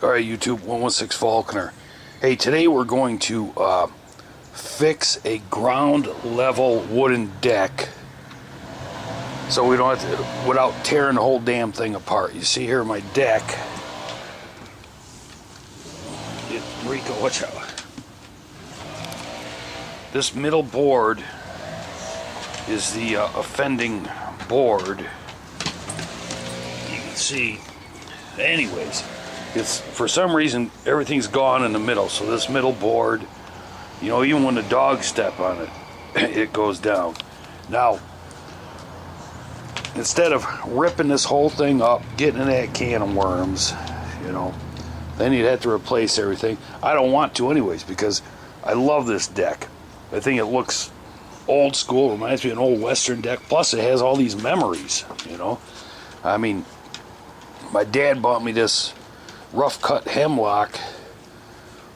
Alright, YouTube, 116 Faulkner. Hey, today we're going to fix a ground level wooden deck so we don't have to, without tearing the whole damn thing apart. You see here my deck. Rico, watch out. This middle board is the offending board. You can see. Anyways, it's for some reason everything's gone in the middle. So this middle board, you know, even when the dogs step on it, it goes down. Now, instead of ripping this whole thing up, getting in that can of worms, you know, then you'd have to replace everything. I don't want to anyways because I love this deck. I think it looks old school, reminds me of an old Western deck. Plus it has all these memories, you know. I mean, my dad bought me this rough cut hemlock.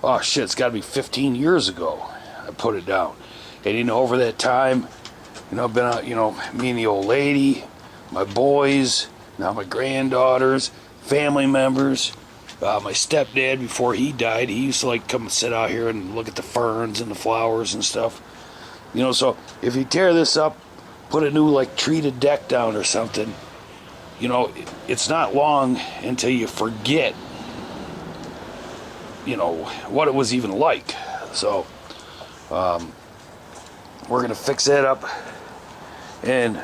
Oh shit, it's got to be 15 years ago I put it down. And you know, over that time, you know, I've been out, you know, me and the old lady, my boys, now my granddaughters, family members, my stepdad before he died, he used to like come and sit out here and look at the ferns and the flowers and stuff. You know, so if you tear this up, put a new like treated deck down or something, you know, it's not long until you forget, you know, what it was even like. So we're gonna fix that up and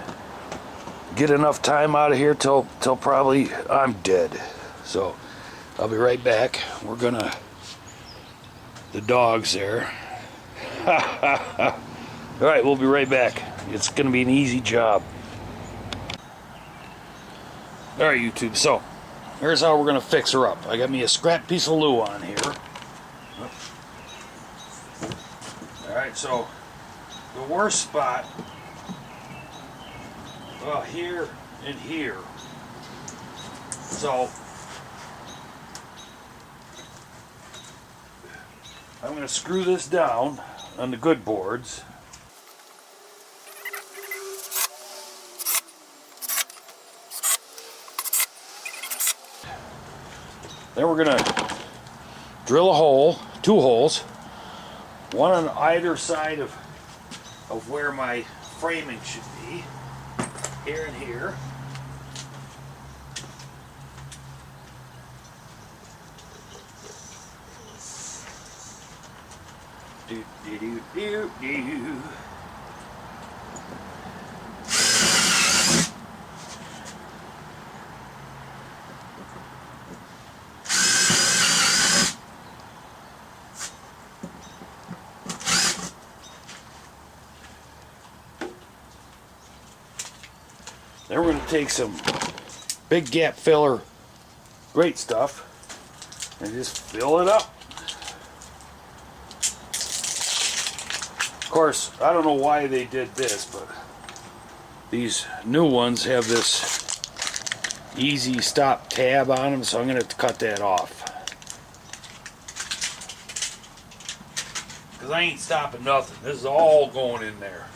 get enough time out of here till probably I'm dead. So I'll be right back. We're gonna, the dog's there. All right, we'll be right back. It's gonna be an easy job. All right, YouTube, so here's how we're gonna fix her up. I got me a scrap piece of Luan here. All right, so the worst spot, well, here and here. So I'm gonna screw this down on the good boards. Then we're gonna drill a hole, two holes, one on either side of where my framing should be, here and here. Do do do do do. Then we're going to take some big gap filler, great stuff, and just fill it up. Of course, I don't know why they did this, but these new ones have this easy stop tab on them, so I'm going to have to cut that off. Because I ain't stopping nothing. This is all going in there.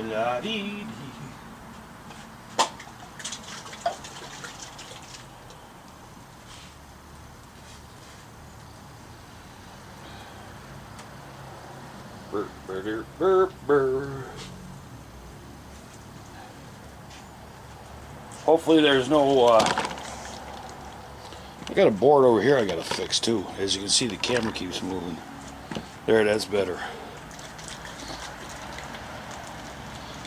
La-dee-dee. Burr, burr, burr, burr. Hopefully there's no I got a board over here I gotta fix too. As you can see, the camera keeps moving. There, that's better.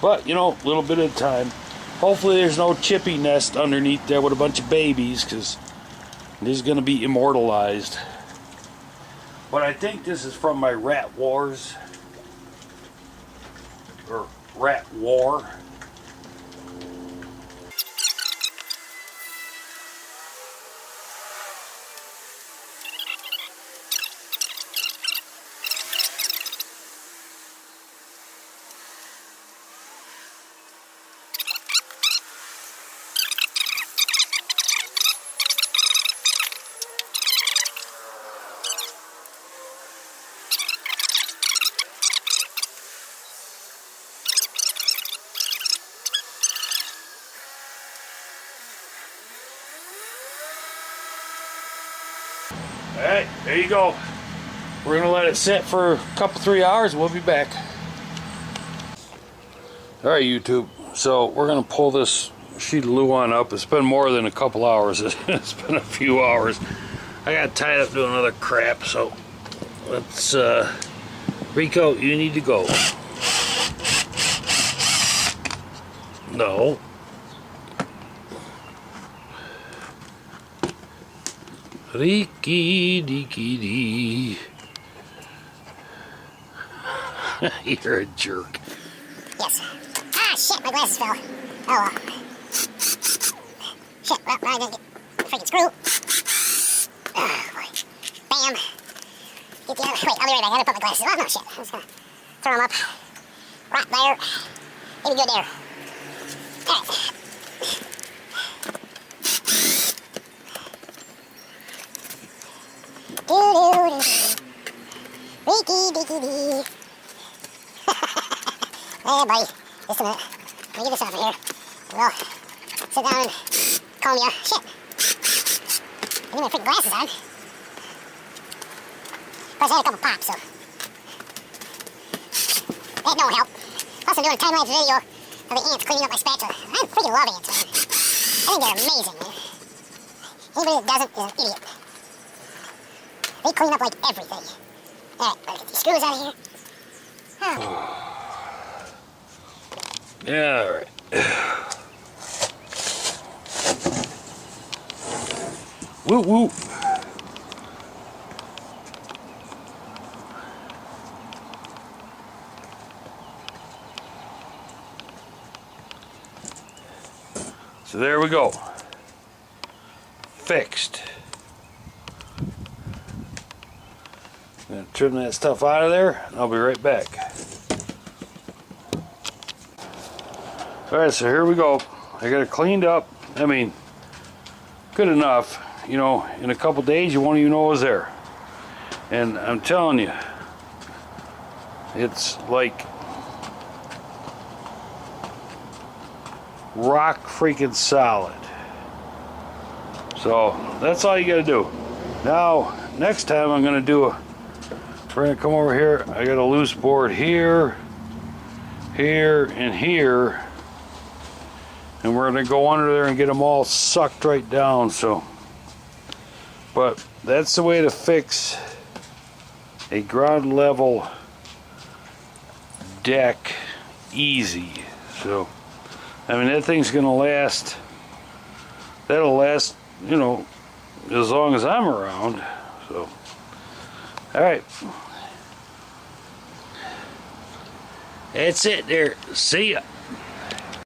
But, you know, a little bit at a time. Hopefully there's no chippy nest underneath there with a bunch of babies, because this is going to be immortalized. But I think this is from my Rat Wars, or Rat War. Alright, there you go. We're gonna let it sit for a couple 3 hours. We'll be back. Alright, YouTube. So we're gonna pull this sheet of Luan up. It's been more than a couple hours. It's been a few hours. I got tied up doing other crap, so let's Rico, you need to go. No. Riki diki dee. You're a jerk. Yes. Ah, shit, my glasses fell. Oh well. Shit, well, I didn't get the freaking screw. Oh, boy. Bam. Get the other, wait, I'll be right back. I gotta put my glasses on. Oh, no, shit. I'm just gonna throw them up. Right there. Maybe good there. Alright. Doo-doo-doo. Reeky-deeky-dee. Hey, buddy. Just a minute. Let me get this off of here. We'll sit down and comb you. Shit. I need my freaking glasses on. Plus, I had a couple pops, so that don't help. Plus, I'm doing a time-lapse video of the ants cleaning up my spatula. I freaking love ants, man. I think they're amazing, man. Anybody that doesn't is an idiot. They clean up like everything. Alright, better get these screws out of here. Oh. Yeah, alright. Woo woo. So there we go. Fixed. I'm gonna trim that stuff out of there and I'll be right back. Alright, so here we go. I got it cleaned up. I mean, good enough. You know, in a couple days you won't even know it was there. And I'm telling you, it's like rock freaking solid. So that's all you gotta do. Now, next time I'm gonna do a, we're gonna come over here. I got a loose board here, here, and here. And we're gonna go under there and get them all sucked right down. So, but that's the way to fix a ground level deck easy. So, I mean, that thing's gonna last, that'll last, you know, as long as I'm around. So, all right, that's it there. See ya.